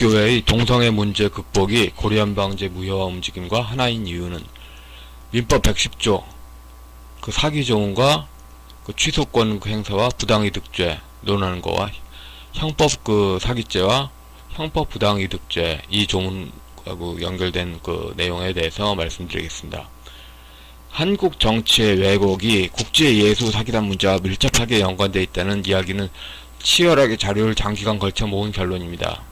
교회의 동성애 문제 극복이 고리안 방제 무효화 움직임과 하나인 이유는 민법 110조 그 사기 조언과 그 취소권 행사와 부당이득죄 논하는 거와 형법 그 사기죄와 형법 부당이득죄 이 조문하고 연결된 그 내용에 대해서 말씀드리겠습니다. 한국 정치의 왜곡이 국제예수 사기단 문제와 밀접하게 연관되어 있다는 이야기는 치열하게 자료를 장기간 걸쳐 모은 결론입니다.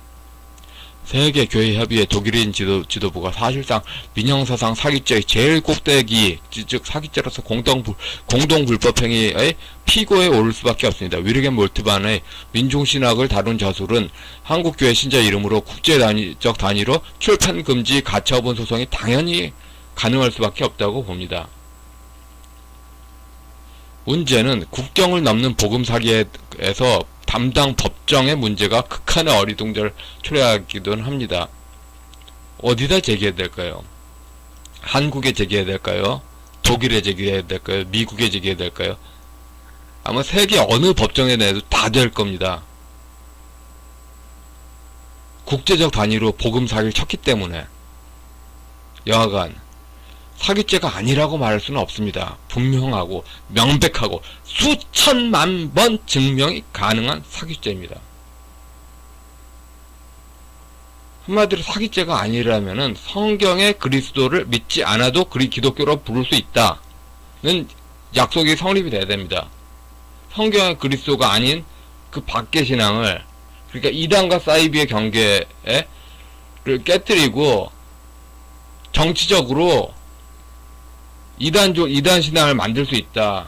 세계교회협의회 독일인 지도부가 사실상 민형사상 사기죄의 제일 꼭대기, 즉 사기죄로서 공동불법행위의 피고에 오를 수밖에 없습니다. 위르겐 몰트만의 민중신학을 다룬 저술은 한국교회 신자 이름으로 국제적 단위로 출판금지 가처분 소송이 당연히 가능할 수밖에 없다고 봅니다. 문제는 국경을 넘는 복음사기에서 담당 법정의 문제가 극한의 어리둥절을 초래하기도 합니다. 어디다 제기해야 될까요? 한국에 제기해야 될까요? 독일에 제기해야 될까요? 미국에 제기해야 될까요? 아마 세계 어느 법정에 내도 다 될 겁니다. 국제적 단위로 복음 사기를 쳤기 때문에 여하간 사기죄가 아니라고 말할 수는 없습니다. 분명하고 명백하고 수천만 번 증명이 가능한 사기죄입니다. 한마디로 사기죄가 아니라면은 성경의 그리스도를 믿지 않아도 기독교로 부를 수 있다는 약속이 성립이 돼야 됩니다. 성경의 그리스도가 아닌 그 밖의 신앙을, 그러니까 이단과 사이비의 경계를 깨뜨리고 정치적으로 이단 신앙을 만들 수 있다.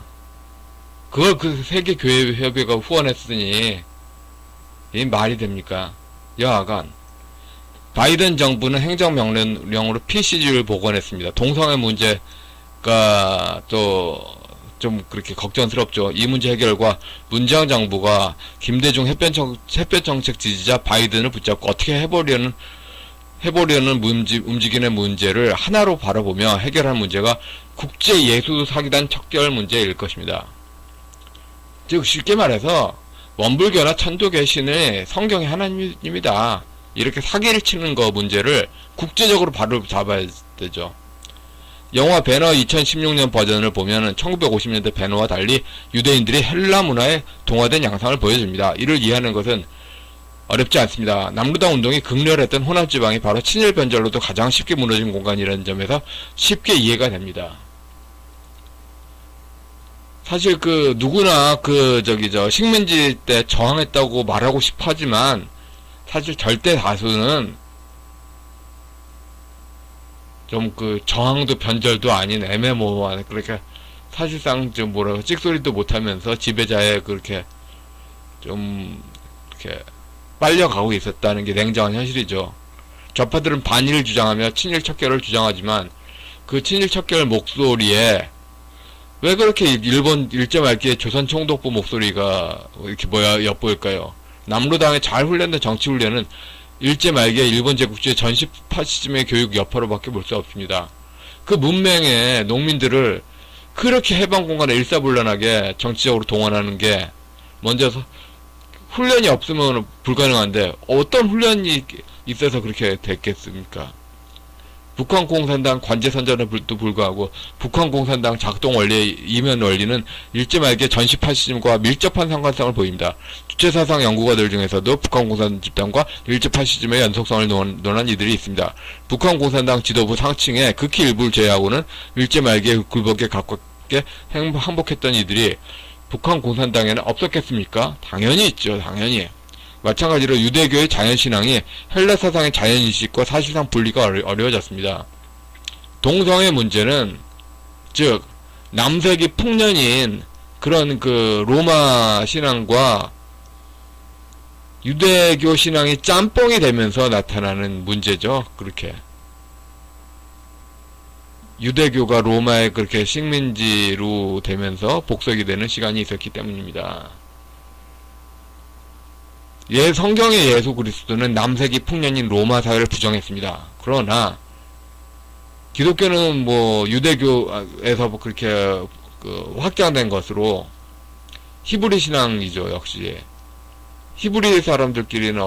그걸 그 세계교회협의회가 후원했으니 이 말이 됩니까? 여하간 바이든 정부는 행정명령으로 PCG를 복원했습니다. 동성애 문제가 또 좀 그렇게 걱정스럽죠. 이 문제 해결과 문재인 정부가 김대중 햇볕정책 지지자 바이든을 붙잡고 어떻게 해보려는 움직이는 문제를 하나로 바라보며 해결할 문제가 국제예수 사기단 척결 문제일 것입니다. 즉 쉽게 말해서 원불교나 천도교 신의 성경이 하나님입니다. 이렇게 사기를 치는 거 문제를 국제적으로 바로 잡아야 되죠. 영화 배너 2016년 버전을 보면 1950년대 배너와 달리 유대인들이 헬라 문화에 동화된 양상을 보여줍니다. 이를 이해하는 것은 어렵지 않습니다. 남루당 운동이 극렬했던 호남지방이 바로 친일 변절로도 가장 쉽게 무너진 공간이라는 점에서 쉽게 이해가 됩니다. 사실 누구나 식민지 때 저항했다고 말하고 싶어 하지만 사실 절대 다수는 좀 저항도 변절도 아닌 애매모호한, 그렇게 사실상 찍소리도 못하면서 지배자의 그렇게 좀 이렇게 빨려가고 있었다는 게 냉정한 현실이죠. 좌파들은 반일을 주장하며 친일 척결을 주장하지만 그 친일 척결 목소리에 왜 그렇게 일제 말기에 조선 총독부 목소리가 이렇게 엿보일까요? 남로당의 잘 훈련된 정치 훈련은 일제 말기에 일본 제국주의 전시 파시즘의 교육 여파로밖에 볼 수 없습니다. 그 문맹의 농민들을 그렇게 해방 공간에 일사불란하게 정치적으로 동원하는 게 먼저 훈련이 없으면 불가능한데 어떤 훈련이 있어서 그렇게 됐겠습니까? 북한 공산당 관제 선전에도 불구하고 북한 공산당 작동 원리의 이면 원리는 일제 말기의 전시 파시즘과 밀접한 상관성을 보입니다. 주체사상 연구가들 중에서도 북한 공산당 집단과 일제 파시즘의 연속성을 논한 이들이 있습니다. 북한 공산당 지도부 상층의 극히 일부를 제외하고는 일제 말기에 굴복에 가깝게 항복했던 이들이 북한 공산당에는 없었겠습니까? 당연히 있죠. 당연히. 마찬가지로 유대교의 자연신앙이 헬라 사상의 자연인식과 사실상 분리가 어려워졌습니다. 동성애 문제는 즉 남색이 풍년인 그런 로마 신앙과 유대교 신앙이 짬뽕이 되면서 나타나는 문제죠. 그렇게 유대교가 로마의 그렇게 식민지로 되면서 복속이 되는 시간이 있었기 때문입니다. 성경의 예수 그리스도는 남색이 풍년인 로마 사회를 부정했습니다. 그러나 기독교는 유대교에서 그렇게 확장된 것으로 히브리 신앙이죠. 역시 히브리 사람들끼리는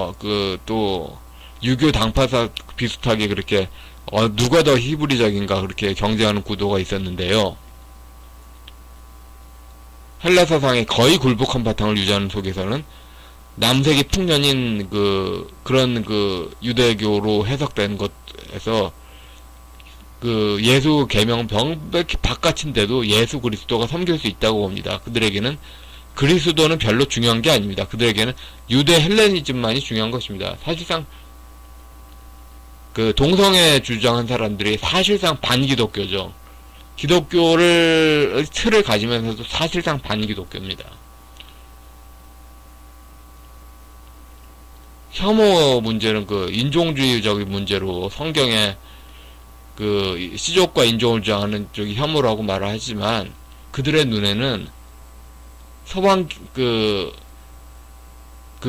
또 유교 당파사 비슷하게 그렇게 누가 더 히브리적인가 그렇게 경쟁하는 구도가 있었는데요. 헬라 사상의 거의 굴복한 바탕을 유지하는 속에서는 남색이 풍년인 그런 유대교로 해석된 것에서 예수 계명 병백히 바깥인데도 예수 그리스도가 섬길 수 있다고 봅니다. 그들에게는 그리스도는 별로 중요한 게 아닙니다. 그들에게는 유대 헬레니즘만이 중요한 것입니다. 사실상 동성애 주장한 사람들이 사실상 반기독교죠. 기독교를 틀을 가지면서도 사실상 반기독교입니다. 혐오 문제는 인종주의적인 문제로 성경에 시족과 인종을 주장하는 쪽이 혐오라고 말을 하지만 그들의 눈에는 서방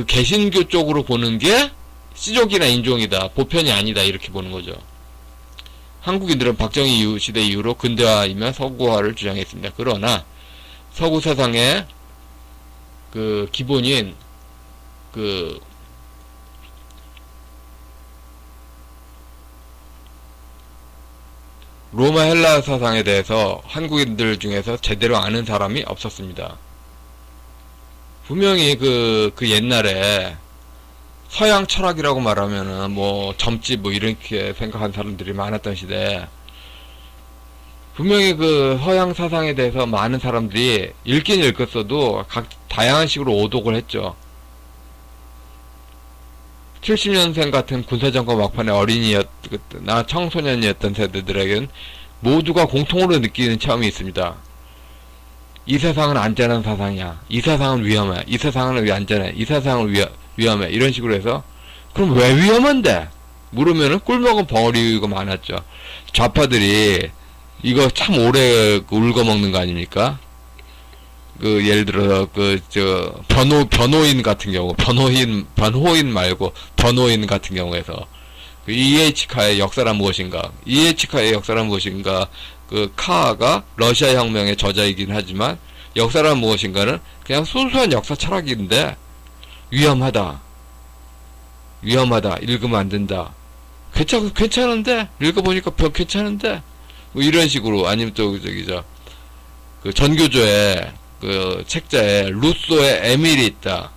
개신교 쪽으로 보는 게 시족이나 인종이다, 보편이 아니다 이렇게 보는 거죠. 한국인들은 박정희 시대 이후로 근대화이며 서구화를 주장했습니다. 그러나 서구 사상의 기본인 로마 헬라 사상에 대해서 한국인들 중에서 제대로 아는 사람이 없었습니다. 분명히 옛날에 서양 철학이라고 말하면은 점집 이렇게 생각한 사람들이 많았던 시대에 분명히 서양 사상에 대해서 많은 사람들이 읽긴 읽었어도 다양한 식으로 오독을 했죠. 70년생 같은 군사정권 막판의 어린이나 청소년이었던 세대들에겐 모두가 공통으로 느끼는 체험이 있습니다. 이 세상은 안전한 사상이야. 이 세상은 위험해. 이 세상은 왜 안전해. 이 세상은 위험해. 이런 식으로 해서 그럼 왜 위험한데? 물으면은 꿀먹은 벙어리가 많았죠. 좌파들이 이거 참 오래 울거먹는 거 아닙니까? 예를 들어서 변호인 같은 경우, 변호인 말고 변호인 같은 경우에서 EH카의 역사란 무엇인가? EH카의 역사란 무엇인가? 카가 러시아 혁명의 저자이긴 하지만 역사란 무엇인가는 그냥 순수한 역사 철학인데 위험하다. 읽으면 안 된다. 괜찮은데? 읽어보니까 괜찮은데? 이런 식으로. 아니면 또 전교조에 책자에 루소의 에밀이 있다.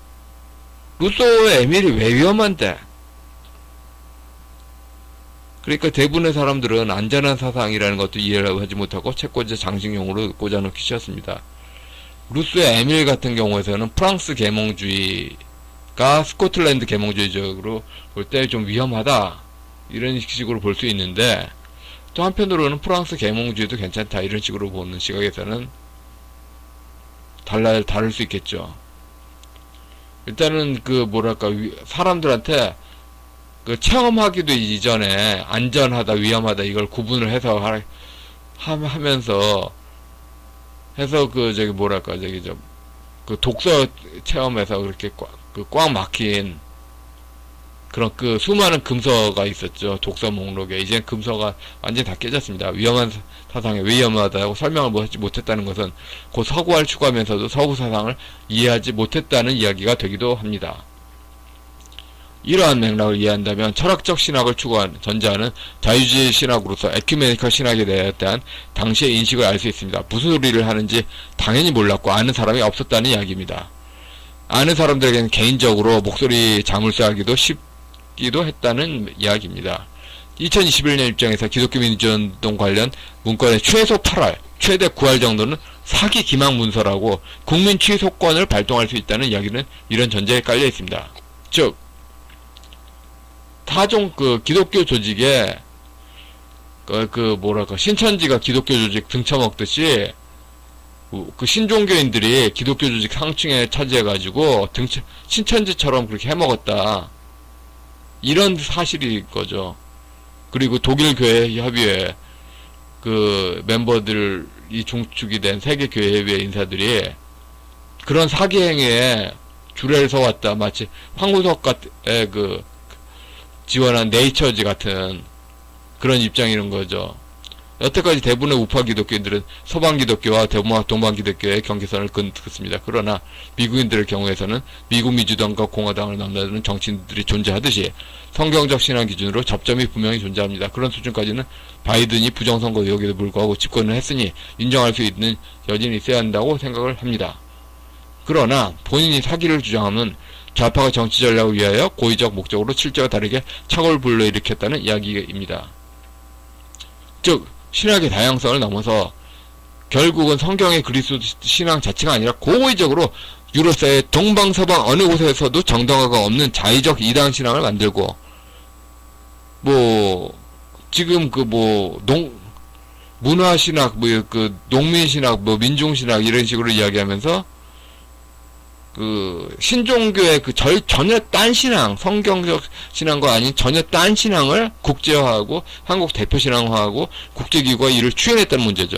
루소의 에밀이 왜 위험한데? 그러니까 대부분의 사람들은 안전한 사상이라는 것도 이해를 하지 못하고 채권자 장식용으로 꽂아놓기 쉬웠습니다. 루소의 에밀 같은 경우에서는 프랑스 계몽주의가 스코틀랜드 계몽주의적으로 볼 때 좀 위험하다 이런 식으로 볼 수 있는데, 또 한편으로는 프랑스 계몽주의도 괜찮다 이런 식으로 보는 시각에서는 다를 수 있겠죠. 일단은 사람들한테 체험하기도 이전에 안전하다, 위험하다 이걸 구분을 해서 하면서 독서 체험에서 그렇게 꽉 막힌 그런 수많은 금서가 있었죠. 독서 목록에. 이제 금서가 완전히 다 깨졌습니다. 위험한 사상에 왜 위험하다고 설명을 하지 못했다는 것은 곧 서구화를 추구하면서도 서구 사상을 이해하지 못했다는 이야기가 되기도 합니다. 이러한 맥락을 이해한다면 철학적 신학을 전제하는 자유주의 신학으로서 에큐메니컬 신학에 대한 당시의 인식을 알 수 있습니다. 무슨 소리를 하는지 당연히 몰랐고 아는 사람이 없었다는 이야기입니다. 아는 사람들에게는 개인적으로 목소리 자물쇠하기도 쉽기도 했다는 이야기입니다. 2021년 입장에서 기독교 민주운동 관련 문건의 최소 8할, 최대 9할 정도는 사기 기망 문서라고 국민 취소권을 발동할 수 있다는 이야기는 이런 전제에 깔려 있습니다. 즉 타종 기독교 조직에 신천지가 기독교 조직 등쳐먹듯이 신종교인들이 기독교 조직 상층에 차지해가지고 신천지처럼 그렇게 해먹었다. 이런 사실이 거죠. 그리고 독일 교회 협의회 멤버들이 중축이 된 세계 교회 협의회 인사들이 그런 사기 행위에 주례를 서왔다. 마치 황우석의 지원한 네이처지 같은 그런 입장이는 거죠. 여태까지 대부분의 우파 기독교인들은 서방 기독교와 동방 기독교의 경계선을 긋습니다. 그러나 미국인들의 경우에서는 미국 민주당과 공화당을 넘나드는 정치인들이 존재하듯이 성경적 신앙 기준으로 접점이 분명히 존재합니다. 그런 수준까지는 바이든이 부정선거 의혹에도 불구하고 집권을 했으니 인정할 수 있는 여진이 있어야 한다고 생각을 합니다. 그러나 본인이 사기를 주장하면 좌파가 정치 전략을 위하여 고의적 목적으로 실제와 다르게 착오를 불러일으켰다는 이야기입니다. 즉 신학의 다양성을 넘어서 결국은 성경의 그리스도 신앙 자체가 아니라 고의적으로 유럽사회 동방서방 어느 곳에서도 정당화가 없는 자의적 이단 신앙을 만들고 지금 문화신학 농민신학 민중신학 이런 식으로 이야기하면서 신종교의 전혀 딴 신앙, 성경적 신앙과 아닌 전혀 딴 신앙을 국제화하고 한국 대표 신앙화하고 국제기구가 이를 추진했다는 문제죠.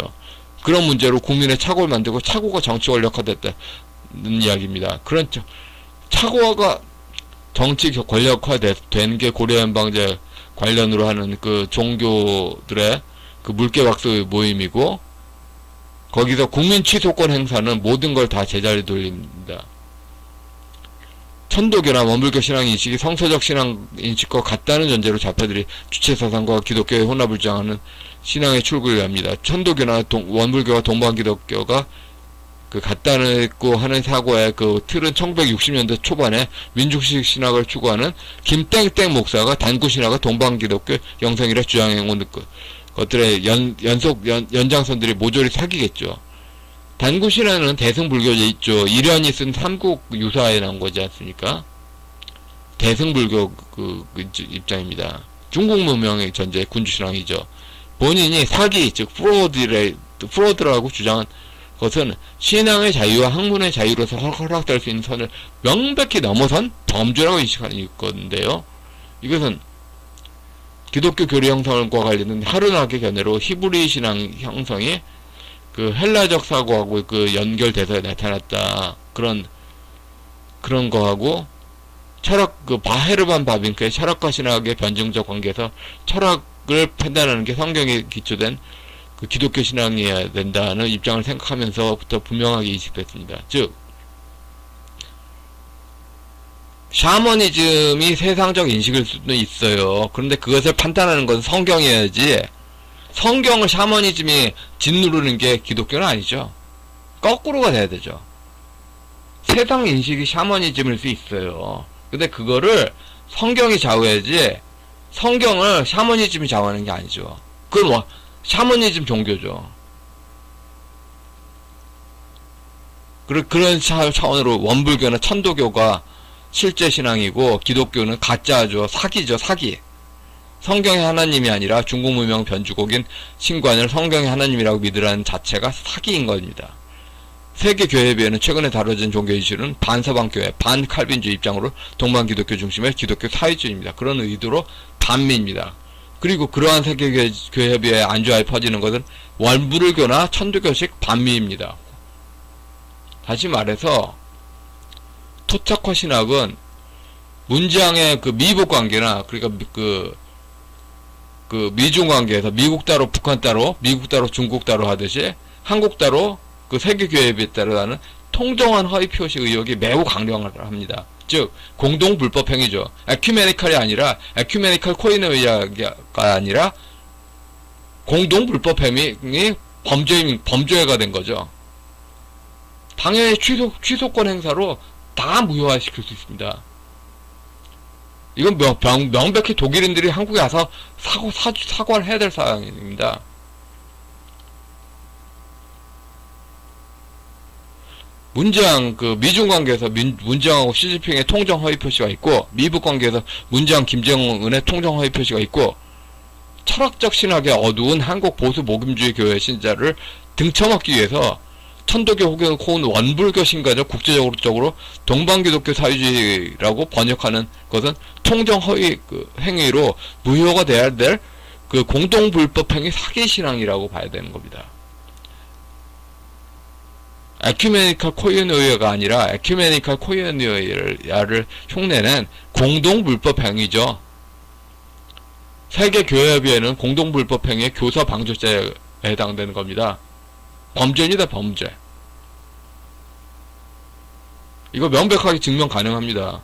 그런 문제로 국민의 착오를 만들고 착오가 정치 권력화됐다는 이야기입니다. 그런 착오가 정치 권력화된 게 고려연방제 관련으로 하는 종교들의 물개박수 모임이고, 거기서 국민 취소권 행사는 모든 걸 다 제자리에 돌립니다. 천도교나 원불교 신앙 인식이 성서적 신앙 인식과 같다는 전제로 좌파들이 주체사상과 기독교의 혼합을 주장하는 신앙의 출구를 합니다. 천도교나 원불교와 동방기독교가 같다고 하는 사고의 틀은 1960년대 초반에 민중식 신학을 추구하는 김땡땡 목사가 단구신학과 동방기독교 영성이라 주장해온 것들의 연장선들이 모조리 사기겠죠. 단구신화는 대승불교에 있죠. 이련이 쓴 삼국 유사에 나온 거지 않습니까? 대승불교 입장입니다. 중국 문명의 전제 군주신앙이죠. 본인이 사기, 즉 프로드라고 주장한 것은 신앙의 자유와 학문의 자유로서 허락될 수 있는 선을 명백히 넘어선 범죄라고 인식하는 건데요. 이것은 기독교 교리 형성과 관련된 하루나게 견해로 히브리 신앙 형성이 헬라적 사고하고 연결돼서 나타났다. 그런 거하고, 철학, 바헤르반 바빙크의 철학과 신학의 변증적 관계에서 철학을 판단하는 게 성경에 기초된 기독교 신앙이어야 된다는 입장을 생각하면서부터 분명하게 인식됐습니다. 즉, 샤머니즘이 세상적 인식일 수도 있어요. 그런데 그것을 판단하는 것은 성경이어야지, 성경을 샤머니즘이 짓누르는 게 기독교는 아니죠. 거꾸로가 돼야 되죠. 세상 인식이 샤머니즘일 수 있어요. 근데 그거를 성경이 좌우해야지 성경을 샤머니즘이 좌우하는 게 아니죠. 그건 샤머니즘 종교죠. 그런 차원으로 원불교나 천도교가 실제 신앙이고 기독교는 가짜죠. 사기죠. 사기. 성경의 하나님이 아니라 중국 문명 변주곡인 신관을 성경의 하나님이라고 믿으라는 자체가 사기인 겁니다. 세계교회비에는 최근에 다뤄진 종교 이슈는 반서방교회, 반칼빈주의 입장으로 동방기독교 중심의 기독교 사회주의입니다. 그런 의도로 반미입니다. 그리고 그러한 세계교회비에 안주하에 퍼지는 것은 원불교나 천도교식 반미입니다. 다시 말해서 토착화 신학은 문지양의 미북관계나 그러니까 미중 관계에서 미국 따로 북한 따로 미국 따로 중국 따로 하듯이 한국 따로 세계교회에 따로 하는 통정한 허위표시 의혹이 매우 강력합니다. 즉 공동 불법 행위죠. 에큐메니컬이 아니라 에큐메니컬 코이노이아가 아니라 공동 불법 행위 범죄가 된 거죠. 당연히 취소권 행사로 다 무효화시킬 수 있습니다. 이건 명백히 독일인들이 한국에 와서 사과를 해야 될 사항입니다. 문재양 미중 관계에서 문재양하고 시진핑의 통정 허위 표시가 있고, 미북 관계에서 문재양 김정은의 통정 허위 표시가 있고, 철학적 신학의 어두운 한국 보수 목임주의 교회 신자를 등쳐먹기 위해서 천도교 혹은 원불교 신가적 국제적으로 동방기독교 사회주의라고 번역하는 것은 통정 허위 행위로 무효가 돼야 될 공동불법 행위 사기신앙이라고 봐야 되는 겁니다. 에큐메니컬 코이노이아가 아니라 에큐메니컬 코이노이아를 흉내낸 공동불법 행위죠. 세계교회협의회는 공동불법행위의 교사 방조죄에 해당되는 겁니다. 범죄입니다, 범죄. 이거 명백하게 증명 가능합니다.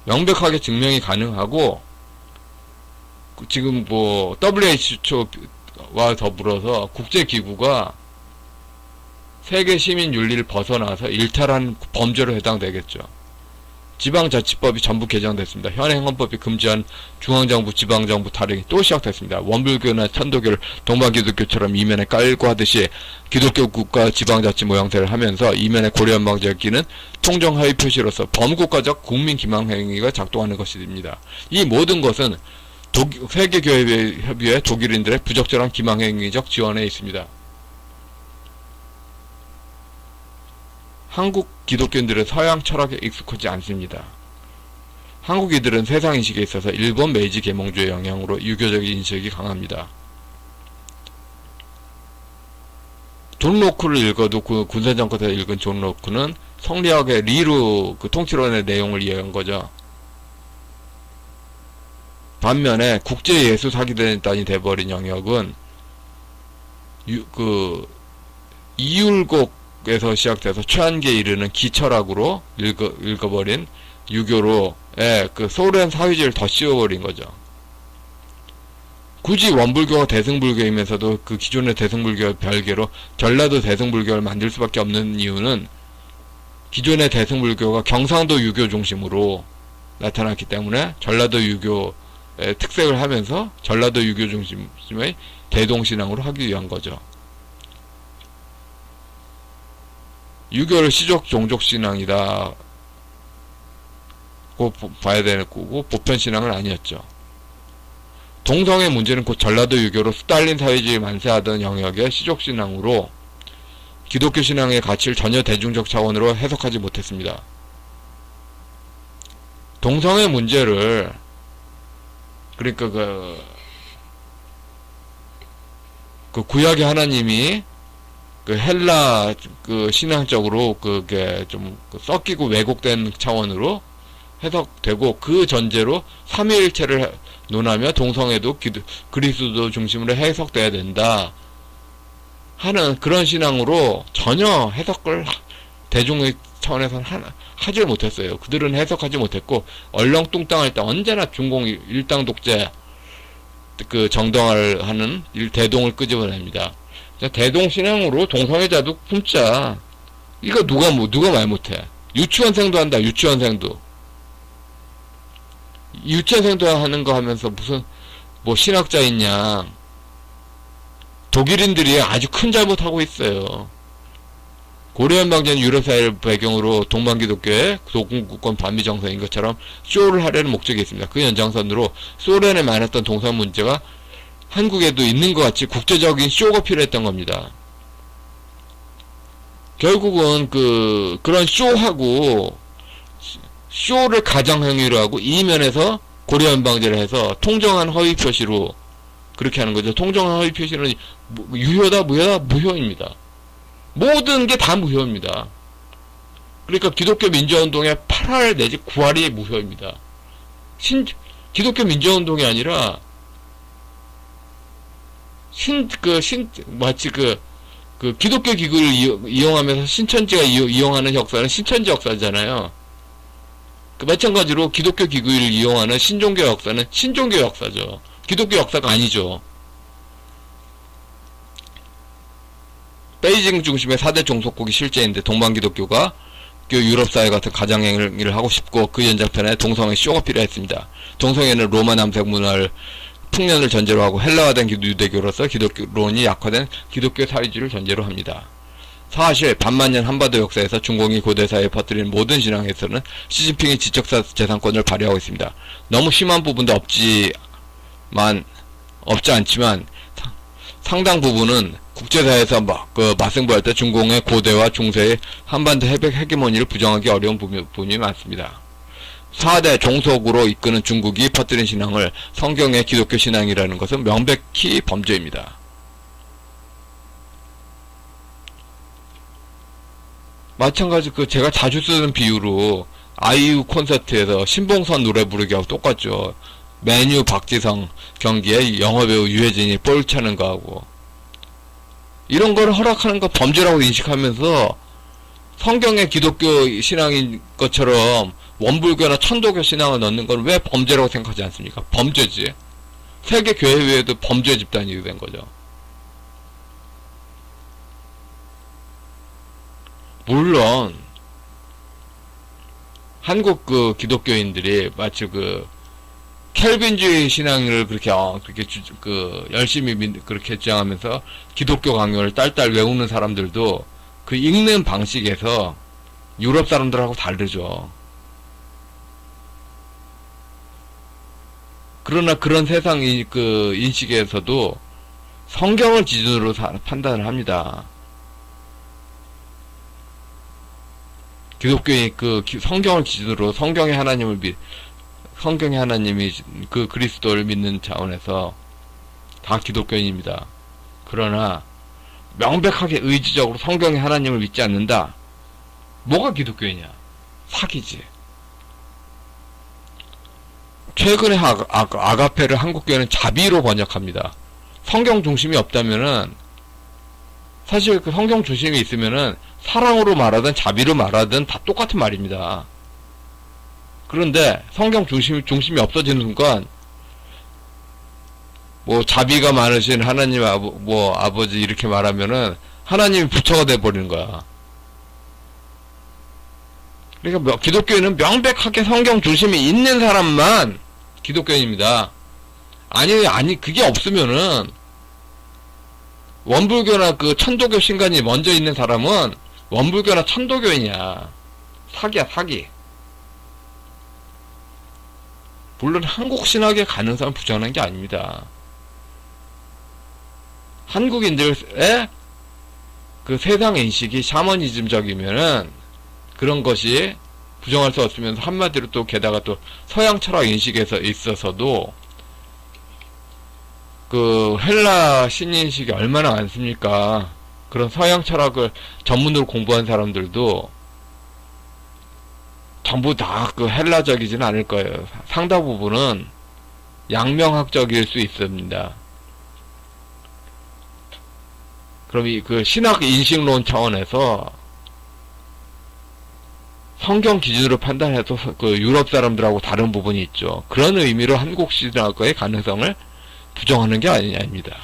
명백하게 증명이 가능하고, 지금 뭐 WHO와 더불어서 국제기구가 세계 시민 윤리를 벗어나서 일탈한 범죄로 해당되겠죠. 지방자치법이 전부 개정됐습니다. 현행 헌법이 금지한 중앙정부, 지방정부 타령이 또 시작됐습니다. 원불교나 천도교를 동방기독교처럼 이면에 깔고 하듯이 기독교 국가 지방자치 모양새를 하면서 이면에 고려연방제를 끼는 통정하위 표시로서 범국가적 국민기망행위가 작동하는 것입니다. 이 모든 것은 세계교회협의회 독일인들의 부적절한 기망행위적 지원에 있습니다. 한국 기독교인들은 서양 철학에 익숙하지 않습니다. 한국인들은 세상인식에 있어서 일본 메이지 계몽주의 영향으로 유교적인 인식이 강합니다. 존 로크를 읽어도 그 군사정권에서 읽은 존 로크는 성리학의 리루 그 통치론의 내용을 이해한 거죠. 반면에 국제예수사기단이 돼버린 영역은 이율곡에서 시작돼서 최한계에 이르는 기철학으로 읽어버린 유교로 그 소련 사회주의를 더 씌워버린 거죠. 굳이 원불교가 대승불교이면서도 그 기존의 대승불교와 별개로 전라도 대승불교를 만들 수밖에 없는 이유는 기존의 대승불교가 경상도 유교 중심으로 나타났기 때문에 전라도 유교의 특색을 하면서 전라도 유교 중심의 대동신앙으로 하기 위한 거죠. 유교를 시족 종족신앙이다 고 봐야 되는 거고 보편신앙은 아니었죠. 동성의 문제는 곧 전라도 유교로 스탈린 사회주의 만세하던 영역의 시족신앙으로 기독교 신앙의 가치를 전혀 대중적 차원으로 해석하지 못했습니다. 동성의 문제를 그러니까 그 구약의 하나님이 그 헬라 그 신앙적으로 그게 좀 섞이고 왜곡된 차원으로 해석되고 그 전제로 삼위일체를 논하며 동성애도 그리스도 중심으로 해석돼야 된다 하는 그런 신앙으로 전혀 해석을 대중의 차원에서는 하질 못했어요. 그들은 해석하지 못했고 얼렁뚱땅할 때 언제나 중공 일당 독재 그 정당화를 하는 대동을 끄집어냅니다. 대동신앙으로 동성애자도 품자. 이거 누가 말 못해. 유치원생도 한다. 유치원생도 하는 거 하면서 무슨 뭐 신학자 있냐. 독일인들이 아주 큰 잘못하고 있어요. 고려연방제는 유럽사회를 배경으로 동방기독교의 도군국권 반미정서인 것처럼 쇼를 하려는 목적이 있습니다. 그 연장선으로 소련에 많았던 동성 문제가 한국에도 있는 것 같이 국제적인 쇼가 필요했던 겁니다. 결국은 그런 쇼를 가장행위로 하고 이면에서 고려연방제를 해서 통정한 허위 표시로 그렇게 하는 거죠. 통정한 허위 표시는 유효다 무효다 무효입니다. 모든 게 다 무효입니다. 그러니까 기독교 민주화운동의 8할 내지 9할이 무효입니다. 기독교 민주화운동이 아니라 마치 기독교 기구를 이용하면서 신천지가 이용하는 역사는 신천지 역사잖아요. 마찬가지로 기독교 기구를 이용하는 신종교 역사는 신종교 역사죠. 기독교 역사가 아니죠. 베이징 중심의 4대 종속국이 실제인데 동방기독교가 유럽사회 같은 가장행위를 하고 싶고 그 연장편에 동성애 쇼가 필요했습니다. 동성애는 로마 남색 문화를 풍년을 전제로 하고 헬라화된 유대교로서 기독론이 약화된 기독교 사회주의를 전제로 합니다. 사실 반만년 한반도 역사에서 중공이 고대사회에 퍼뜨린 모든 신앙에서는 시진핑이 지적사 재산권을 발휘하고 있습니다. 너무 심한 부분도 없지 않지만 상당 부분은 국제사회에서 맞승부할 때 중공의 고대와 중세의 한반도 헤게모니를 부정하기 어려운 부분이 많습니다. 4대 종속으로 이끄는 중국이 퍼뜨린 신앙을 성경의 기독교 신앙이라는 것은 명백히 범죄입니다. 마찬가지 제가 자주 쓰는 비유로 아이유 콘서트에서 신봉선 노래 부르기하고 똑같죠. 메뉴 박지성 경기에 영화배우 유해진이 볼 차는 거하고, 이런 걸 허락하는 거 범죄라고 인식하면서 성경의 기독교 신앙인 것처럼 원불교나 천도교 신앙을 넣는 건 왜 범죄라고 생각하지 않습니까? 범죄지. 세계 교회에도 범죄 집단이 된 거죠. 물론 한국 그 기독교인들이 마치 그 켈빈주의 신앙을 그렇게 열심히 그렇게 주장하면서 기독교 강요를 딸딸 외우는 사람들도 그 읽는 방식에서 유럽 사람들하고 다르죠. 그러나 그런 세상 그 인식에서도 성경을 기준으로 판단을 합니다. 기독교인이 그 성경을 기준으로 성경의 하나님이 그 그리스도를 믿는 차원에서 다 기독교인입니다. 그러나 명백하게 의지적으로 성경의 하나님을 믿지 않는다. 뭐가 기독교인이야? 사기지. 최근에 아가페를 한국교회는 자비로 번역합니다. 성경 중심이 없다면은, 사실 그 성경 중심이 있으면은 사랑으로 말하든 자비로 말하든 다 똑같은 말입니다. 그런데 성경 중심이 없어지는 순간, 뭐 자비가 많으신 하나님 아버지 이렇게 말하면은 하나님이 부처가 돼버리는 거야. 그러니까 기독교인은 명백하게 성경 중심이 있는 사람만 기독교인입니다. 아니 그게 없으면은 원불교나 그 천도교 신간이 먼저 있는 사람은 원불교나 천도교인이야. 사기야, 사기. 물론 한국 신학의 가능성을 부정하는 게 아닙니다. 한국인들의 그 세상 인식이 샤머니즘적이면은 그런 것이 부정할 수 없으면서, 한마디로 또 게다가 또 서양 철학 인식에서 있어서도 그 헬라 신인식이 얼마나 많습니까? 그런 서양 철학을 전문으로 공부한 사람들도 전부 다 그 헬라적이진 않을 거예요. 상당 부분은 양명학적일 수 있습니다. 그럼 이 그 신학 인식론 차원에서 성경 기준으로 판단해서 그 유럽 사람들하고 다른 부분이 있죠. 그런 의미로 한국 신학의 가능성을 부정하는 게 아닙니다.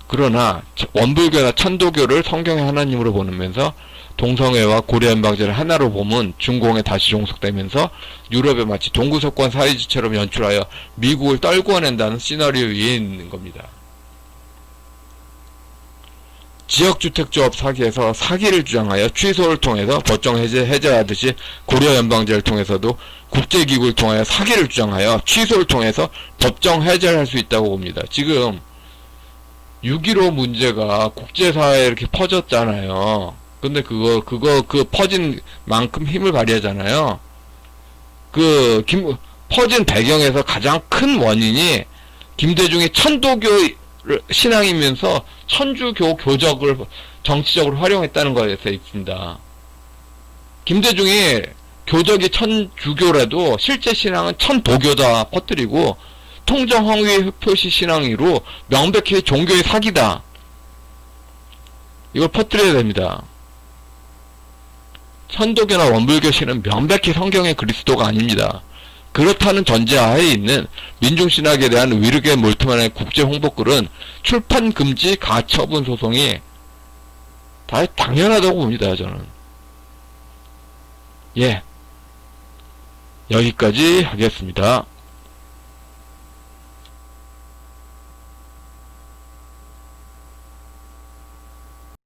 그러나 원불교나 천도교를 성경의 하나님으로 보면서 동성애와 고려연방제를 하나로 보면 중공에 다시 종속되면서 유럽에 마치 동구석권 사이즈처럼 연출하여 미국을 떨구어낸다는 시나리오 위에 있는 겁니다. 지역주택조합 사기에서 사기를 주장하여 취소를 통해서 법정 해제하듯이 고려연방제를 통해서도 국제기구를 통하여 사기를 주장하여 취소를 통해서 법정 해제를 할 수 있다고 봅니다. 지금 6.15 문제가 국제사회에 이렇게 퍼졌잖아요. 근데 그 퍼진 만큼 힘을 발휘하잖아요. 퍼진 배경에서 가장 큰 원인이 김대중이 천도교 신앙이면서 천주교 교적을 정치적으로 활용했다는 것에 있습니다. 김대중이 교적이 천주교라도 실제 신앙은 천도교다 퍼뜨리고 통정황후의 표시 신앙으로 명백히 종교의 사기다. 이걸 퍼뜨려야 됩니다. 천도교나 원불교 신은 명백히 성경의 그리스도가 아닙니다. 그렇다는 전제하에 있는 민중신학에 대한 위르게 몰트만의 국제 홍보글은 출판 금지 가처분 소송이 다 당연하다고 봅니다, 저는. 예. 여기까지 하겠습니다.